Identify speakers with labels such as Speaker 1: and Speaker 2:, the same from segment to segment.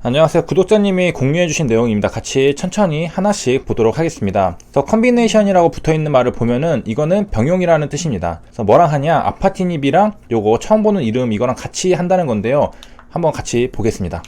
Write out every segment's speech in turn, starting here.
Speaker 1: 안녕하세요. 구독자님이 공유해주신 내용입니다. 같이 천천히 하나씩 보도록 하겠습니다. 그래서 컨비네이션이라고 붙어있는 말을 보면은 이거는 병용이라는 뜻입니다. 그래서 뭐랑 하냐? 아파티닙이랑 요거 처음 보는 이름 이거랑 같이 한다는 건데요. 한번 같이 보겠습니다.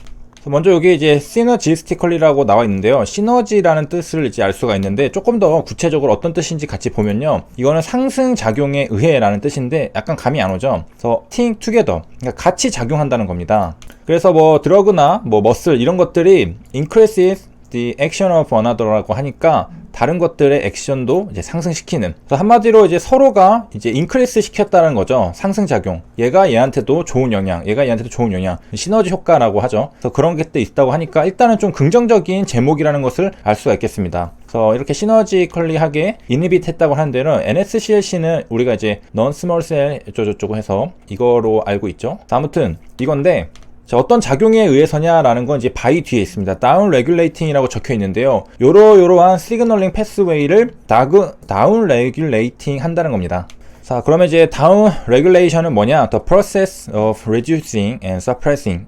Speaker 1: 먼저 여기 이제 시너지스티컬리라고 나와 있는데요. 시너지라는 뜻을 이제 알 수가 있는데 조금 더 구체적으로 어떤 뜻인지 같이 보면요. 이거는 상승작용에 의해 라는 뜻인데 약간 감이 안 오죠. 그래서 think together, 그러니까 같이 작용한다는 겁니다. 그래서 뭐 드러그나 뭐 머슬 이런 것들이 increases the action of another라고 하니까 다른 것들의 액션도 이제 상승시키는. 그래서 한마디로 이제 서로가 이제 인크리스 시켰다는 거죠. 상승작용. 얘가 얘한테도 좋은 영향, 얘가 얘한테도 좋은 영향. 시너지 효과라고 하죠. 그래서 그런 게 또 있다고 하니까 일단은 좀 긍정적인 제목이라는 것을 알 수가 있겠습니다. 그래서 이렇게 시너지컬리하게 이니빗 했다고 하는 데는 NSCLC는 우리가 이제 non small cell 어쩌고저쩌고 해서 이거로 알고 있죠. 아무튼 이건데 자, 어떤 작용에 의해서냐라는 건 이제 바이 뒤에 있습니다. 다운 레귤레이팅이라고 적혀 있는데요. 요러한 시그널링 패스웨이를 다운 레귤레이팅 한다는 겁니다. 자, 그러면 이제 다운 레귤레이션은 뭐냐? The process of reducing and suppressing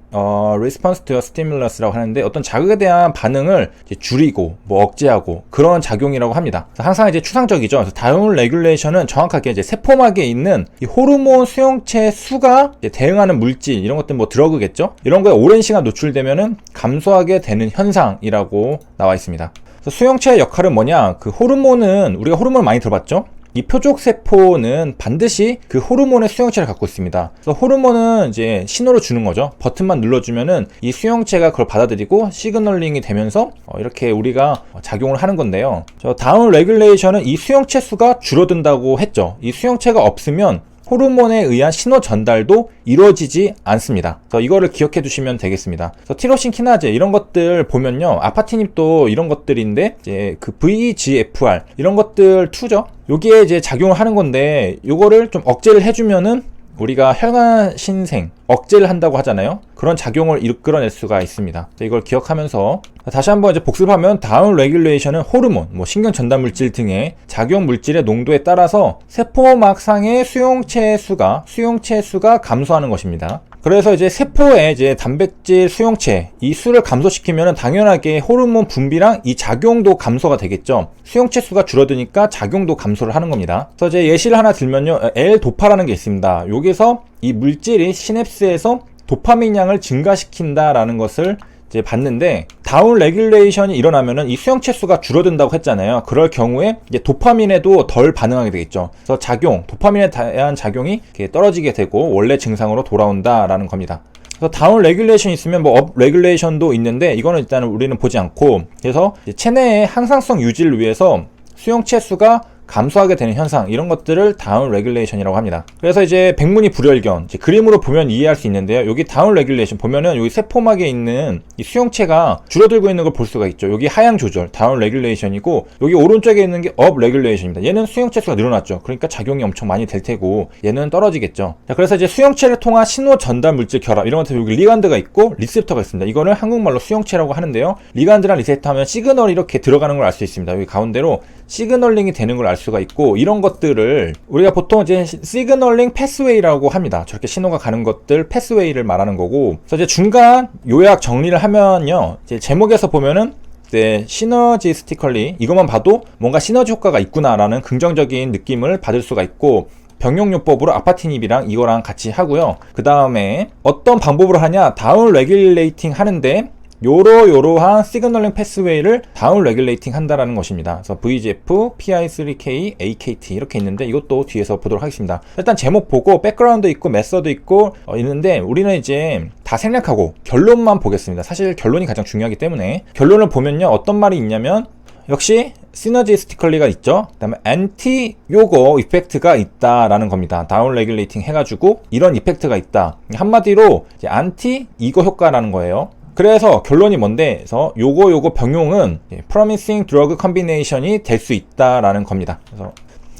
Speaker 1: response to a stimulus라고 하는데 어떤 자극에 대한 반응을 이제 줄이고 뭐 억제하고 그런 작용이라고 합니다. 항상 이제 추상적이죠. 그래서 다운 레귤레이션은 정확하게 이제 세포막에 있는 이 호르몬 수용체 수가 이제 대응하는 물질 이런 것들 뭐 드러그겠죠? 이런 거에 오랜 시간 노출되면은 감소하게 되는 현상이라고 나와 있습니다. 그래서 수용체의 역할은 뭐냐? 그 호르몬은 우리가 호르몬을 많이 들어봤죠? 이 표적세포는 반드시 그 호르몬의 수용체를 갖고 있습니다. 그래서 호르몬은 이제 신호를 주는 거죠. 버튼만 눌러주면은 이 수용체가 그걸 받아들이고 시그널링이 되면서 이렇게 우리가 작용을 하는 건데요. 다운 레귤레이션은 이 수용체 수가 줄어든다고 했죠. 이 수용체가 없으면 호르몬에 의한 신호 전달도 이루어지지 않습니다. 그래서 이거를 기억해 두시면 되겠습니다. 그래서 티로신 키나제 이런 것들 보면요. 아파티닙도 이런 것들인데 이제 그 VEGFR 이런 것들 2죠. 여기에 이제 작용을 하는 건데 요거를 좀 억제를 해주면은 우리가 혈관 신생 억제를 한다고 하잖아요. 그런 작용을 이끌어낼 수가 있습니다. 이걸 기억하면서 다시 한번 이제 복습하면 다운 레귤레이션은 호르몬, 뭐 신경 전달 물질 등의 작용 물질의 농도에 따라서 세포막상의 수용체 수가 감소하는 것입니다. 그래서 이제 세포의 이제 단백질 수용체 이 수를 감소시키면 당연하게 호르몬 분비랑 이 작용도 감소가 되겠죠. 수용체 수가 줄어드니까 작용도 감소를 하는 겁니다. 그래서 이제 예시를 하나 들면요. L-도파라는 게 있습니다. 여기서 이 물질이 시냅스에서 도파민 양을 증가시킨다라는 것을 이제 봤는데 다운 레귤레이션이 일어나면은 이 수용체 수가 줄어든다고 했잖아요. 그럴 경우에 이제 도파민에도 덜 반응하게 되겠죠. 그래서 도파민에 대한 작용이 이렇게 떨어지게 되고 원래 증상으로 돌아온다라는 겁니다. 그래서 다운 레귤레이션이 있으면 뭐 업 레귤레이션도 있는데 이거는 일단은 우리는 보지 않고 그래서 체내의 항상성 유지를 위해서 수용체 수가 감소하게 되는 현상 이런 것들을 다운 레귤레이션이라고 합니다. 그래서 이제 백문이 불여일견 이제 그림으로 보면 이해할 수 있는데요. 여기 다운 레귤레이션 보면은 여기 세포막에 있는 이 수용체가 줄어들고 있는 걸 볼 수가 있죠. 여기 하향 조절 다운 레귤레이션이고 여기 오른쪽에 있는 게 업 레귤레이션입니다. 얘는 수용체 수가 늘어났죠. 그러니까 작용이 엄청 많이 될 테고 얘는 떨어지겠죠. 자, 그래서 이제 수용체를 통한 신호 전달 물질 결합 이런 것들 여기 리간드가 있고 리셉터가 있습니다. 이거는 한국말로 수용체라고 하는데요. 리간드랑 리셉터 하면 시그널이 이렇게 들어가는 걸 알 수 있습니다. 여기 가운데로 시그널링이 되는 걸 알 수가 있고 이런 것들을 우리가 보통 이제 시그널링 패스웨이라고 합니다. 저렇게 신호가 가는 것들 패스웨이를 말하는 거고 그래서 이제 중간 요약 정리를 하면요. 이제 제목에서 보면은 이제 시너지스티컬리 이것만 봐도 뭔가 시너지 효과가 있구나라는 긍정적인 느낌을 받을 수가 있고 병용요법으로 아파티닙이랑 이거랑 같이 하고요. 그 다음에 어떤 방법으로 하냐 다운 레귤레이팅 하는데 요러한 시그널링 패스웨이를 다운 레귤레이팅 한다라는 것입니다. 그래서 VEGF, PI3K, AKT 이렇게 있는데 이것도 뒤에서 보도록 하겠습니다. 일단 제목 보고 백그라운드 있고 메서드 있고 있는데 우리는 이제 다 생략하고 결론만 보겠습니다. 사실 결론이 가장 중요하기 때문에 결론을 보면요. 어떤 말이 있냐면 역시 시너지스티컬리가 있죠. 그 다음에 안티 요거 이펙트가 있다라는 겁니다. 다운 레귤레이팅 해가지고 이런 이펙트가 있다. 한마디로 이제 안티 이거 효과라는 거예요. 그래서 결론이 뭔데? 그래서 요거 병용은 promising drug combination이 될 수 있다라는 겁니다. 그래서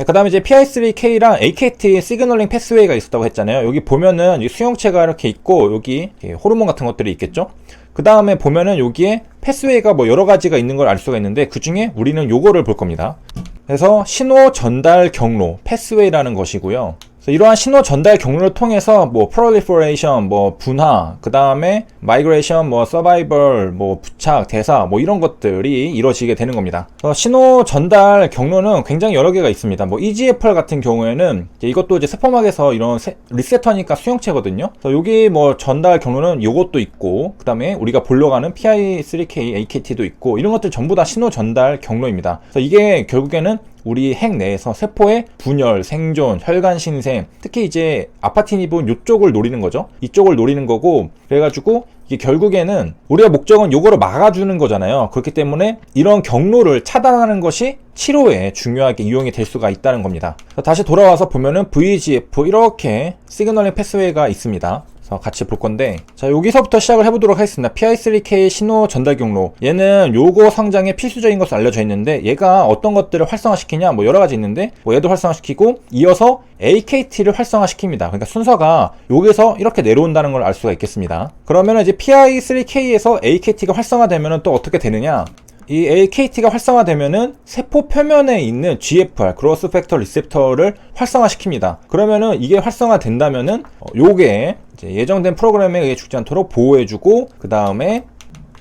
Speaker 1: 그 다음에 이제 PI3K랑 AKT 시그널링 패스웨이가 있었다고 했잖아요. 여기 보면은 수용체가 이렇게 있고 여기 호르몬 같은 것들이 있겠죠. 그 다음에 보면은 여기에 패스웨이가 뭐 여러 가지가 있는 걸 알 수가 있는데 그 중에 우리는 요거를 볼 겁니다. 그래서 신호 전달 경로 패스웨이라는 것이고요. 그래서 이러한 신호 전달 경로를 통해서 뭐 proliferation, 뭐 분화, 그 다음에 migration, 뭐 survival, 뭐 부착, 대사, 뭐 이런 것들이 이루어지게 되는 겁니다. 그래서 신호 전달 경로는 굉장히 여러 개가 있습니다. 뭐 EGFR 같은 경우에는 이것도 이제 세포막에서 이런 리세터니까 수용체거든요. 그래서 여기 뭐 전달 경로는 요것도 있고, 그 다음에 우리가 보려고 하는 PI3K, AKT도 있고, 이런 것들 전부 다 신호 전달 경로입니다. 그래서 이게 결국에는 우리 핵 내에서 세포의 분열, 생존, 혈관 신생, 특히 이제 아파티닙은 이쪽을 노리는 거죠. 이쪽을 노리는 거고, 그래가지고 이게 결국에는 우리가 목적은 요거를 막아주는 거잖아요. 그렇기 때문에 이런 경로를 차단하는 것이 치료에 중요하게 이용이 될 수가 있다는 겁니다. 다시 돌아와서 보면은 VEGF 이렇게 시그널링 패스웨이가 있습니다. 같이 볼 건데, 자, 여기서부터 시작을 해보도록 하겠습니다. PI3K 신호 전달 경로. 얘는 요거 성장에 필수적인 것으로 알려져 있는데, 얘가 어떤 것들을 활성화시키냐, 뭐 여러 가지 있는데, 뭐 얘도 활성화시키고, 이어서 AKT를 활성화시킵니다. 그러니까 순서가 여기서 이렇게 내려온다는 걸 알 수가 있겠습니다. 그러면 이제 PI3K에서 AKT가 활성화되면 또 어떻게 되느냐? 이 AKT가 활성화되면은 세포 표면에 있는 GFR, 그로스 팩터 리셉터를 활성화시킵니다. 그러면은 이게 활성화된다면은 요게 이제 예정된 프로그램에 의해 죽지 않도록 보호해주고, 그 다음에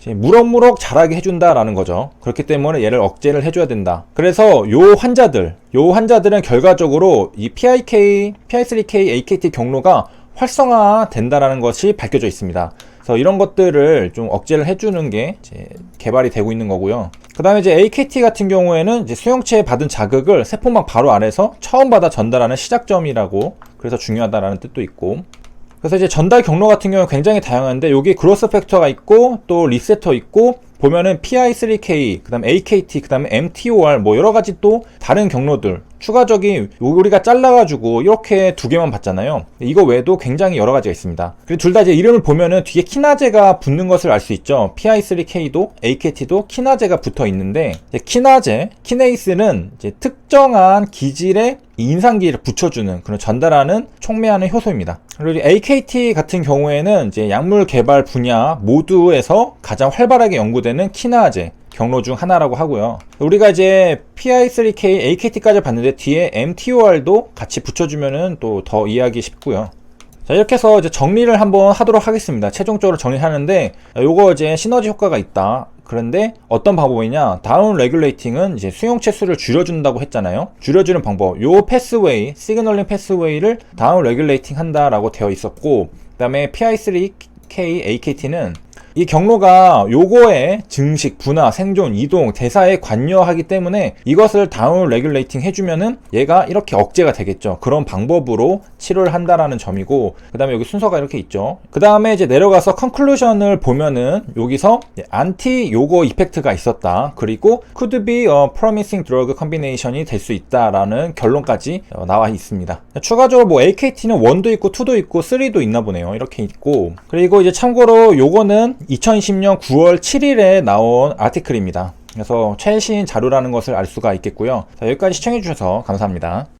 Speaker 1: 무럭무럭 자라게 해준다라는 거죠. 그렇기 때문에 얘를 억제를 해줘야 된다. 그래서 요 환자들은 결과적으로 이 PI3K, AKT 경로가 활성화된다라는 것이 밝혀져 있습니다. 그래서 이런 것들을 좀 억제를 해주는 게 이제 개발이 되고 있는 거고요. 그 다음에 이제 AKT 같은 경우에는 이제 수용체에 받은 자극을 세포막 바로 안에서 처음 받아 전달하는 시작점이라고, 그래서 중요하다라는 뜻도 있고. 그래서 이제 전달 경로 같은 경우는 굉장히 다양한데, 여기 그로스 팩터가 있고, 또 리세터 있고, 보면은 PI3K, 그 다음에 AKT, 그 다음에 MTOR, 뭐 여러가지 또 다른 경로들, 추가적인 우리가 잘라가지고 이렇게 두 개만 봤잖아요. 이거 외에도 굉장히 여러 가지가 있습니다. 그리고 둘 다 이제 이름을 보면은 뒤에 키나제가 붙는 것을 알 수 있죠. PI3K도 AKT도 키나제가 붙어 있는데, 키네이스는 이제 특정한 기질에 인상기를 붙여주는, 그런 전달하는, 촉매하는 효소입니다. 그리고 AKT 같은 경우에는 이제 약물 개발 분야 모두에서 가장 활발하게 연구되는 키나제 경로 중 하나라고 하고요. 우리가 이제 PI3K, AKT까지 봤는데 뒤에 MTOR도 같이 붙여주면은 또 더 이해하기 쉽고요. 자, 이렇게 해서 이제 정리를 한번 하도록 하겠습니다. 최종적으로 정리하는데, 요거 이제 시너지 효과가 있다. 그런데 어떤 방법이냐? 다운 레귤레이팅은 이제 수용체 수를 줄여준다고 했잖아요. 줄여주는 방법. 요 패스웨이, 시그널링 패스웨이를 다운 레귤레이팅 한다라고 되어 있었고, 그 다음에 PI3K, AKT는 이 경로가 요거의 증식, 분화, 생존, 이동, 대사에 관여하기 때문에 이것을 다운 레귤레이팅 해주면은 얘가 이렇게 억제가 되겠죠. 그런 방법으로 치료를 한다라는 점이고, 그 다음에 여기 순서가 이렇게 있죠. 그 다음에 이제 내려가서 컨클루션을 보면은 여기서 안티 요거 이펙트가 있었다. 그리고 could be a promising drug combination이 될 수 있다라는 결론까지 나와 있습니다. 추가적으로 뭐 AKT는 1도 있고 2도 있고 3도 있나 보네요. 이렇게 있고, 그리고 이제 참고로 요거는 2020년 9월 7일에 나온 아티클입니다. 그래서 최신 자료라는 것을 알 수가 있겠고요. 자, 여기까지 시청해주셔서 감사합니다.